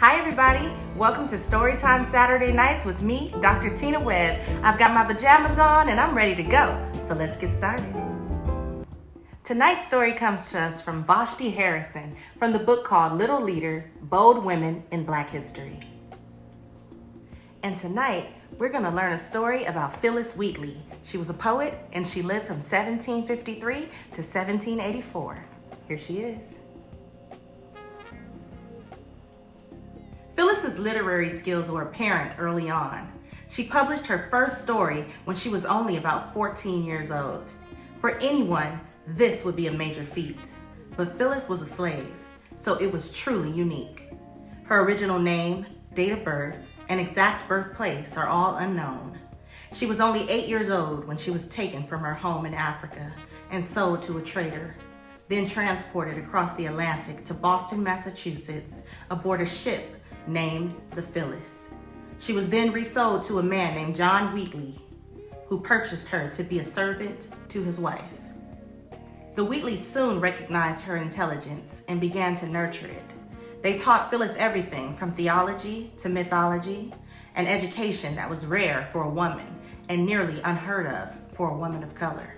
Hi everybody, welcome to Storytime Saturday Nights with me, Dr. Tina Webb. I've got my pajamas on and I'm ready to go, so let's get started. Tonight's story comes to us from Vashti Harrison from the book called Little Leaders, Bold Women in Black History. And tonight, we're going to learn a story about Phyllis Wheatley. She was a poet and she lived from 1753 to 1784. Here she is. Phyllis's literary skills were apparent early on. She published her first story when she was only about 14 years old. For anyone, this would be a major feat. But Phyllis was a slave, so it was truly unique. Her original name, date of birth, and exact birthplace are all unknown. She was only 8 years old when she was taken from her home in Africa and sold to a trader, then transported across the Atlantic to Boston, Massachusetts, aboard a ship named the PHILLIS. She was then resold to a man named John Wheatley, who purchased her to be a servant to his wife. The Wheatleys soon recognized her intelligence and began to nurture it. They taught Phyllis everything from theology to mythology, an education that was rare for a woman and nearly unheard of for a woman of color.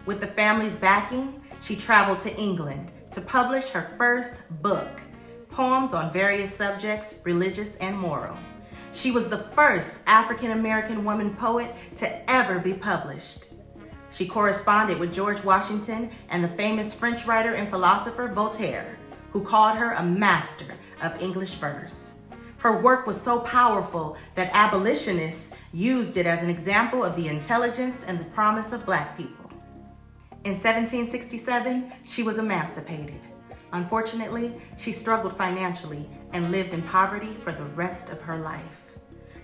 With the family's backing, she traveled to England to publish her first book, Poems on Various Subjects, Religious and Moral. She was the first African-American woman poet to ever be published. She corresponded with George Washington and the famous French writer and philosopher Voltaire, who called her a master of English verse. Her work was so powerful that abolitionists used it as an example of the intelligence and the promise of Black people. In 1767, she was emancipated. Unfortunately, she struggled financially and lived in poverty for the rest of her life.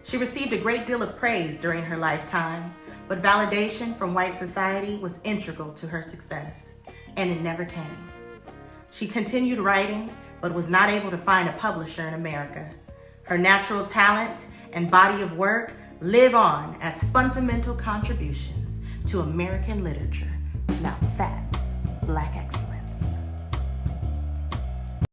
She received a great deal of praise during her lifetime, but validation from white society was integral to her success, and it never came. She continued writing, but was not able to find a publisher in America. Her natural talent and body of work live on as fundamental contributions to American literature. Now that's Black excellence.